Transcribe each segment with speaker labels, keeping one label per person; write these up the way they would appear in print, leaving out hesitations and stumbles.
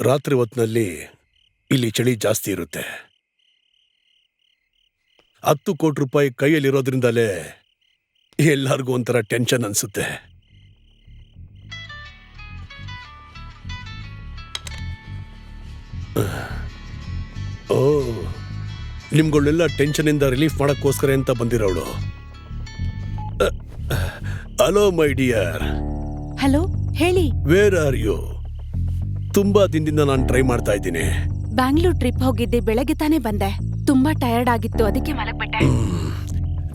Speaker 1: ರಾತ್ರಿ ಹೊತ್ತಿನಲ್ಲಿ ಇಲ್ಲಿ ಚಳಿ ಜಾಸ್ತಿ ಇರುತ್ತೆ. 10 ಕೋಟಿ ರೂಪಾಯಿ ಕೈಯಲ್ಲಿರೋದ್ರಿಂದಲೇ ಎಲ್ಲರಿಗೂ ಒಂಥರ ಟೆನ್ಷನ್ ಅನ್ಸುತ್ತೆ. ಓ, ನಿಮ್ಗಳನ್ನೆಲ್ಲ ಟೆನ್ಷನಿಂದ ರಿಲೀಫ್ ಮಾಡಕ್ಕೋಸ್ಕರ ಅಂತ ಬಂದಿರೋಳು. Hello my dear.
Speaker 2: ಹಲೋ, ಹೇಳಿ.
Speaker 1: Where are you? ತುಂಬಾ ದಿನದಿಂದ ನಾನು ಟ್ರೈ ಮಾಡ್ತಾ ಇದ್ದೀನಿ.
Speaker 2: ಬ್ಯಾಂಗ್ಳೂರ್ ಟ್ರಿಪ್ ಹೋಗಿದ್ದೆ, ಬೆಳಗ್ಗೆ ತಾನೇ ಬಂದೆ. ತುಂಬಾ ಟಯರ್ಡ್ ಆಗಿತ್ತು, ಅದಕ್ಕೆ ಮಲಗ್ಬಿಟ್ಟೆ.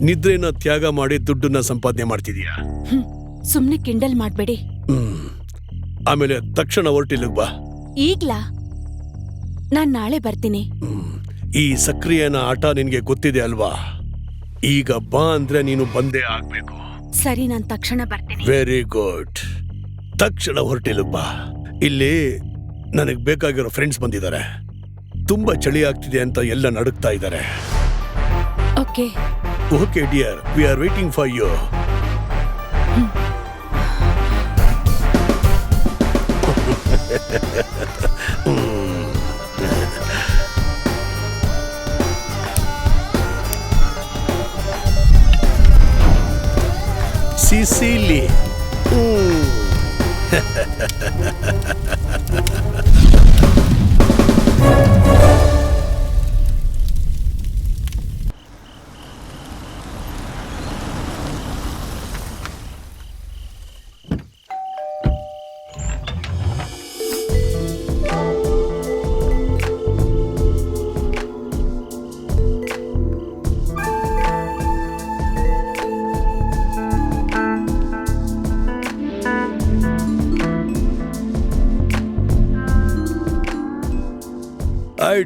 Speaker 1: ನಿದ್ರೆನ ತ್ಯಾಗ ಮಾಡಿ ದುಡ್ಡನ್ನ ಸಂಪಾದನೆ ಮಾಡ್ತಿದೀಯಾ?
Speaker 2: ಸುಮ್ನೆ ಕಿಂಡಲ್ ಮಾಡ್ಬೇಡಿ.
Speaker 1: ಆಮೇಲೆ ತಕ್ಷಣ ಹೊರಟಿಲ್ಲಿಗ್ ಬಾ.
Speaker 2: ಈಗ್ಲಾ? ನಾನ್ ನಾಳೆ ಬರ್ತೀನಿ.
Speaker 1: ಈ ಸಕ್ರಿಯನ ಆಟ ನಿನ್ಗೆ ಗೊತ್ತಿದೆ ಅಲ್ವಾ? ಈಗ ಬಾ ಅಂದ್ರೆ ನೀನು ಬಂದೇ ಆಗ್ಬೇಕು.
Speaker 2: ಸರಿ, ನಾನ್ ತಕ್ಷಣ ಬರ್ತೀನಿ.
Speaker 1: Very good. ತಕ್ಷಣ ಹೊರಟಿಲ್ಲಿಗ್ ಬಾ. ಇಲ್ಲಿ ನನಗ್ ಬೇಕಾಗಿರೋ ಫ್ರೆಂಡ್ಸ್ ಬಂದಿದ್ದಾರೆ. ತುಂಬಾ ಚಳಿ ಆಗ್ತಿದೆ ಅಂತ ಎಲ್ಲ ನಡುಗ್ತಾ ಇದ್ದಾರೆ.
Speaker 2: Okay
Speaker 1: okay dear, we are waiting for you. Cecily.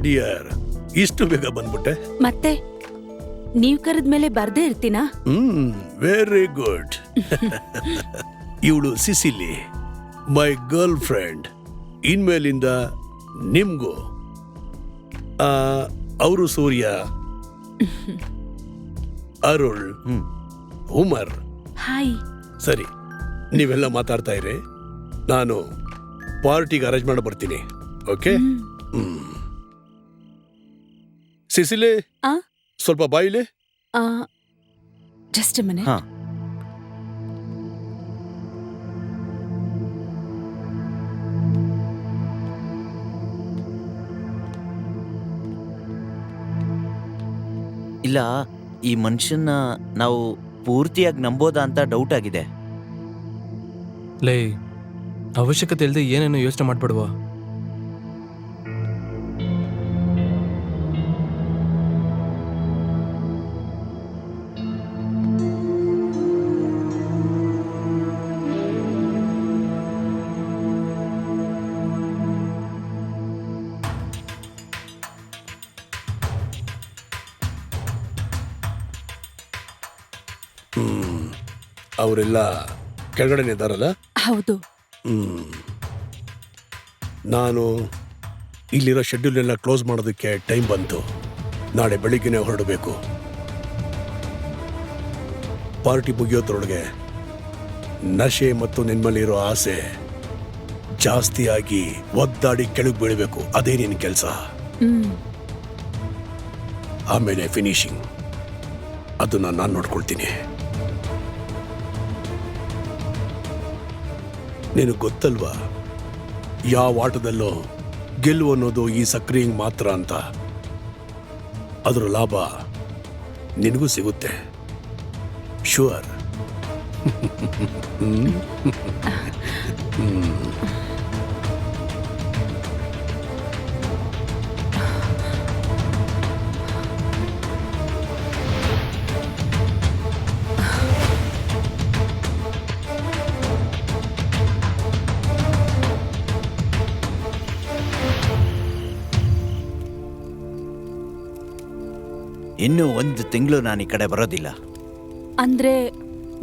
Speaker 1: Dear, ಇಷ್ಟು ಬೇಗ ಬಂದ್ಬಿಟ್ಟೆ?
Speaker 2: ಮತ್ತೆ ನೀವ್ ಕರೆದ್ಮೇಲೆ ಬರ್ದೇ ಇರ್ತೀನಾ?
Speaker 1: Very good. ಇವಳು ಸಿಸಿಲಿ, ಮೈ ಗರ್ಲ್ ಫ್ರೆಂಡ್. ಇನ್ಮೇಲಿಂದ ನಿಮ್ಗೂ. ಅವರು ಸೂರ್ಯ, ಅರುಳ್, ಉಮರ್.
Speaker 2: ಹಾಯ್.
Speaker 1: ಸರಿ, ನೀವೆಲ್ಲ ಮಾತಾಡ್ತಾ ಇರಿ. ನಾನು ಪಾರ್ಟಿಗೆ ಅರೇಂಜ್ ಮಾಡಿ ಬರ್ತೀನಿ. ಓಕೆ? ಸಿಸಿಲಿ, ಸ್ವಲ್ಪ ಬಾಯಿಲೆ.
Speaker 2: Just minute.
Speaker 3: ಇಲ್ಲ, ಈ ಮನುಷ್ಯನ ನಾವು ಪೂರ್ತಿಯಾಗಿ ನಂಬೋದಾ ಅಂತ ಡೌಟ್ ಆಗಿದೆ.
Speaker 4: ಲೇ, ಅವಶ್ಯಕತೆ ಇಲ್ಲದೆ ಏನೇನೋ ಯೋಚನೆ ಮಾಡ್ಬಿಡುವ.
Speaker 1: ಅವರೆಲ್ಲ ಕೆಳಗಡೆ ಇದ್ದಾರಲ್ಲ?
Speaker 2: ಹೌದು.
Speaker 1: ನಾನು ಇಲ್ಲಿರೋ ಶೆಡ್ಯೂಲ್ ಎಲ್ಲ ಕ್ಲೋಸ್ ಮಾಡೋದಕ್ಕೆ ಟೈಮ್ ಬಂತು. ನಾಳೆ ಬೆಳಿಗ್ಗೆನೆ ಹೊರಡಬೇಕು. ಪಾರ್ಟಿ ಮುಗಿಯೋದ್ರೊಳಗೆ ನಶೆ ಮತ್ತು ನಿಮ್ಮಲ್ಲಿರೋ ಆಸೆ ಜಾಸ್ತಿಯಾಗಿ ಒದ್ದಾಡಿ ಕೆಳಗೆ ಬೀಳಬೇಕು. ಅದೇ ನಿನ್ನ ಕೆಲಸ. ಆಮೇಲೆ ಫಿನಿಶಿಂಗ್ ಅದನ್ನ ನಾನು ನೋಡ್ಕೊಳ್ತೀನಿ. ನಿನಗೆ ಗೊತ್ತಲ್ವಾ, ಯಾವ ಆಟದಲ್ಲೋ ಗೆಲುವು ಅನ್ನೋದು ಈ ಸಕ್ರಿಯಂಗ್ ಮಾತ್ರ ಅಂತ. ಅದರ ಲಾಭ ನಿನಗೂ ಸಿಗುತ್ತೆ, ಶೂರ್.
Speaker 3: ಇನ್ನು 1 ತಿಂಗಳು ನಾನು ಈ ಕಡೆ ಬರೋದಿಲ್ಲ.
Speaker 2: ಅಂದ್ರೆ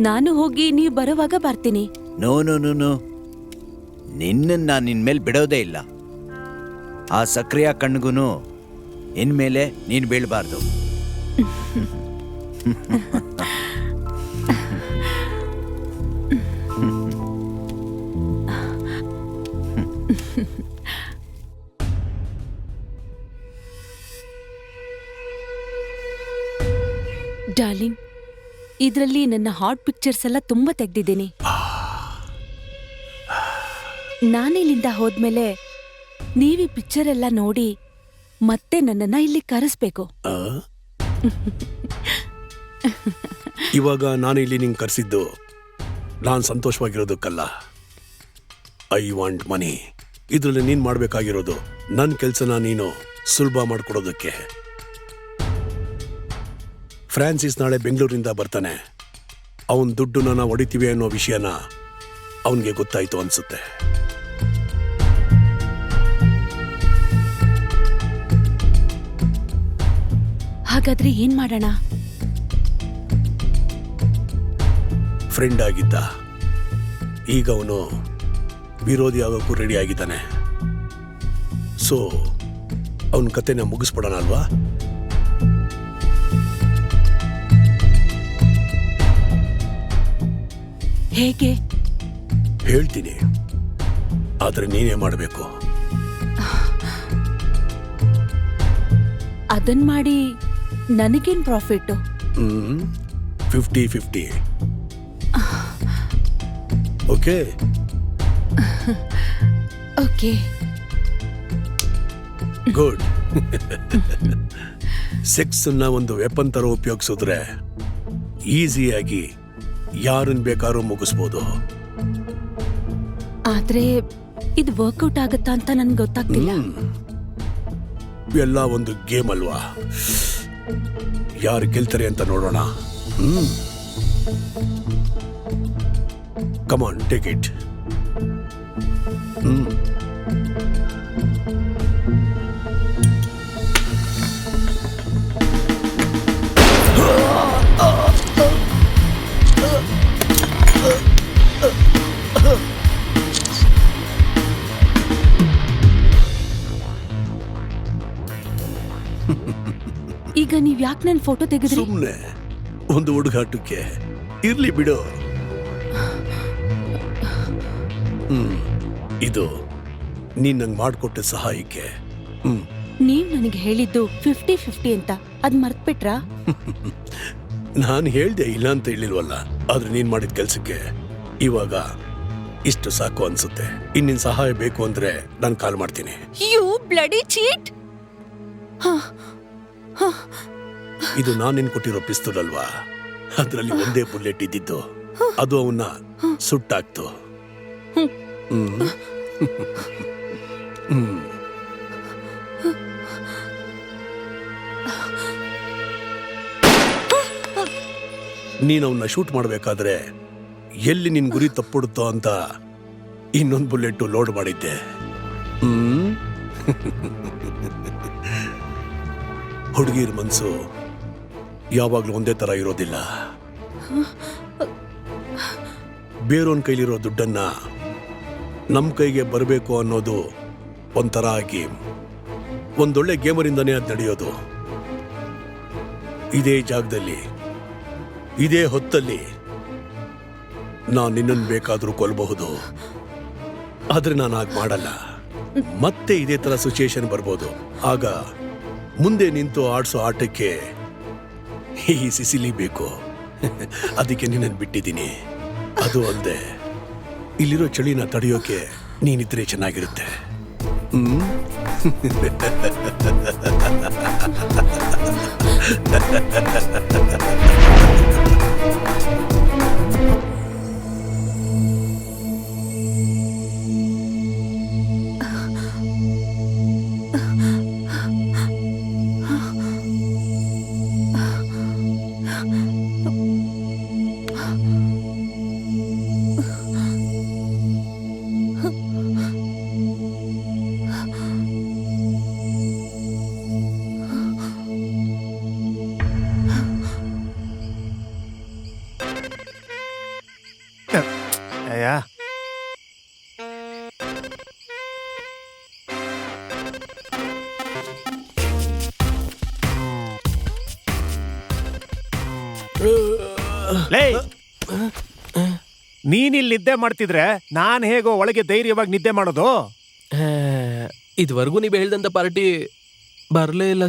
Speaker 2: ನಾನು ಹೋಗಿ ನೀವು ಬರುವಾಗ ಬರ್ತೀನಿ.
Speaker 3: ನೋ ನೋ ನೋ ನೋ, ನಿನ್ನ ನಿನ್ ಮೇಲೆ ಬಿಡೋದೇ ಇಲ್ಲ. ಆ ಸಕ್ರಿಯ ಕಣ್ಗೂ ಇನ್ಮೇಲೆ ನೀನು ಬೀಳಬಾರ್ದು.
Speaker 2: ಡಾರ್ಲಿಂಗ್, ಇದ್ರಲ್ಲಿ ನನ್ನ ಹಾಟ್ ಪಿಕ್ಚರ್ಸ್ ಎಲ್ಲ ತುಂಬಾ ತೆಗ್ದಿದ್ದೀನಿ. ನಾನಿಲ್ಲಿಂದ ಹೋದ್ಮೇಲೆ ನೀವೀ ಪಿಕ್ಚರ್ ಎಲ್ಲ ನೋಡಿ ಮತ್ತೆ ನನ್ನನ್ನ ಇಲ್ಲಿ ಕರೆಸ್ಬೇಕು.
Speaker 1: ಆ? ಇವಾಗ ನಾನು ಇಲ್ಲಿ ನಿಂಗೆ ಕರೆಸಿದ್ದು ನಾನು ಸಂತೋಷವಾಗಿರೋದಕ್ಕಲ್ಲ. I want money. ಇದ್ರಲ್ಲಿ ನೀನ್ ಮಾಡ್ಬೇಕಾಗಿರೋದು ನನ್ನ ಕೆಲ್ಸನ ನೀನು ಸುಲಭ ಮಾಡ್ಕೊಡೋದಕ್ಕೆ. ಫ್ರಾನ್ಸಿಸ್ ನಾಳೆ ಬೆಂಗಳೂರಿಂದ ಬರ್ತಾನೆ. ಅವನ್ ದುಡ್ಡು ನಾನು ಹೊಡಿತೀವಿ ಅನ್ನೋ ವಿಷಯನ ಅವನಿಗೆ ಗೊತ್ತಾಯ್ತು ಅನ್ಸುತ್ತೆ.
Speaker 2: ಹಾಗಾದ್ರೆ ಏನ್ ಮಾಡೋಣ?
Speaker 1: ಫ್ರೆಂಡ್ ಆಗಿದ್ದ, ಈಗ ಅವನು ವಿರೋಧಿ ಆಗೋಕ್ಕೂ ರೆಡಿ ಆಗಿದ್ದಾನೆ. ಸೊ ಅವನ ಕತೆನ ಮುಗಿಸ್ಬಿಡೋಣ ಅಲ್ವಾ?
Speaker 2: ಹೇಗೆ?
Speaker 1: ಹೇಳ್ತೀನಿ, ಆದ್ರೆ ನೀನೇ ಮಾಡಬೇಕು.
Speaker 2: ಅದನ್ ಮಾಡಿ ನನಗೇನ್ profit?
Speaker 1: 50-50. Okay?
Speaker 2: Okay.
Speaker 1: Good. Sex ಅನ್ನ ಒಂದು ವೆಪನ್ ತರ ಉಪಯೋಗಿಸಿದ್ರೆ ಈಸಿಯಾಗಿ ಯಾರನ್ನ ಬೇಕಾದ್ರೂ ಮುಗಿಸ್ಬೋದು.
Speaker 2: ಆದ್ರೆ ಇದು ವರ್ಕೌಟ್ ಆಗತ್ತಾ ಅಂತ ನನ್ಗೆ ಗೊತ್ತಾಗ್ತಿಲ್ಲ.
Speaker 1: ಎಲ್ಲ ಒಂದು ಗೇಮ್ ಅಲ್ವಾ? ಯಾರು ಗೆಲ್ತಾರೆ ಅಂತ ನೋಡೋಣ. ಕಮಾನ್, ಟೇಕ್ ಇಟ್.
Speaker 2: ಈಗ ನೀವ್ ಯಾಕೆ ನನ್ ಫೋಟೋ ತೆಗೆದ್ರಿ?
Speaker 1: ಸುಮ್ನೆ ಒಂದು ಹುಡುಗಾಟಕ್ಕೆ. ಇರ್ಲಿ ಬಿಡು. ಇದು ನೀನ್ ನಂಗೆ ಮಾಡಿಕೊಟ್ಟ ಸಹಾಯಕ್ಕೆ.
Speaker 2: ನೀವ್ ನನಗೆ ಹೇಳಿದ್ದು 50-50 ಅಂತ. ಅದ್ ಮರ್ತ್ಬಿಟ್ರಾ?
Speaker 1: ನಾನು ಹೇಳ್ದೆ ಇಲ್ಲ ಅಂತ ಹೇಳಿಲ್ವಲ್ಲ. ಆದ್ರೆ ನೀನ್ ಮಾಡಿದ ಕೆಲ್ಸಕ್ಕೆ ಇವಾಗ ಇಷ್ಟು ಸಾಕು ಅನ್ಸುತ್ತೆ. ಇನ್ನಿನ್ ಸಹಾಯ ಬೇಕು ಅಂದ್ರೆ ನಾನು ಕಾಲ್ ಮಾಡ್ತೀನಿ.
Speaker 2: You bloody cheat!
Speaker 1: ಇದು ನಾನು ನಿನ್ ಕೊಟ್ಟಿರೋ ಪಿಸ್ತೂಲ್ ಅಲ್ವಾ? ಅದ್ರಲ್ಲಿ ಒಂದೇ ಬುಲೆಟ್ ಇದ್ದಿದ್ದು. ಅದು ಅವನ್ನ ಸುಟ್ಟಾಕ್ತು. ನೀನ್ ಅವನ್ನ ಶೂಟ್ ಮಾಡ್ಬೇಕಾದ್ರೆ ಎಲ್ಲಿ ನಿನ್ ಗುರಿ ತಪ್ಪುಡುತ್ತೋ ಅಂತ ಇನ್ನೊಂದು ಬುಲೆಟ್ ಲೋಡ್ ಮಾಡಿದ್ದೆ. ಹುಡುಗಿರ್ ಮನ್ಸು ಯಾವಾಗ್ಲೂ ಒಂದೇ ತರ ಇರೋದಿಲ್ಲ. ಬೇರೊಂದ್ ಕೈಲಿರೋ ದುಡ್ಡನ್ನ ನಮ್ ಕೈಗೆ ಬರಬೇಕು ಅನ್ನೋದು ಒಂಥರ ಗೇಮ್. ಒಂದೊಳ್ಳೆ ಗೇಮರಿಂದಾನೇ ಅದ್ ನಡೆಯೋದು. ಇದೇ ಜಾಗದಲ್ಲಿ, ಇದೇ ಹೊತ್ತಲ್ಲಿ ನಾನು ನಿನ್ನನ್ನು ಬೇಕಾದ್ರೂ ಕೊಲ್ಲಬಹುದು. ಆದ್ರೆ ನಾನು ಹಾಗೆ ಮಾಡಲ್ಲ. ಮತ್ತೆ ಇದೇ ತರ ಸಿಚುಯೇಷನ್ ಬರ್ಬೋದು. ಆಗ ಮುಂದೆ ನಿಂತು ಆಡ್ಸೋ ಆಟಕ್ಕೆ ಈ ಸಿಸಿಲಿ ಬೇಕು. ಅದಕ್ಕೆ ನಿನ್ನನ್ನು ಬಿಟ್ಟಿದ್ದೀನಿ. ಅದು ಅಲ್ಲದೆ ಇಲ್ಲಿರೋ ಚಳಿನ ತಡೆಯೋಕೆ ನೀನಿದ್ರೆ ಚೆನ್ನಾಗಿರುತ್ತೆ.
Speaker 5: ಅಯ್ಯ, ಲೇ, ನೀನಿಲ್ಲಿ ನಿದ್ದೆ ಮಾಡ್ತಿದ್ರೆ ನಾನ್ ಹೇಗೋ ಒಳಗೆ ಧೈರ್ಯವಾಗಿ ನಿದ್ದೆ ಮಾಡೋದು?
Speaker 4: ಇದುವರೆಗೂ ನೀವು ಹೇಳ್ದಂತ ಪಾರ್ಟಿ ಬರಲೇ ಇಲ್ಲ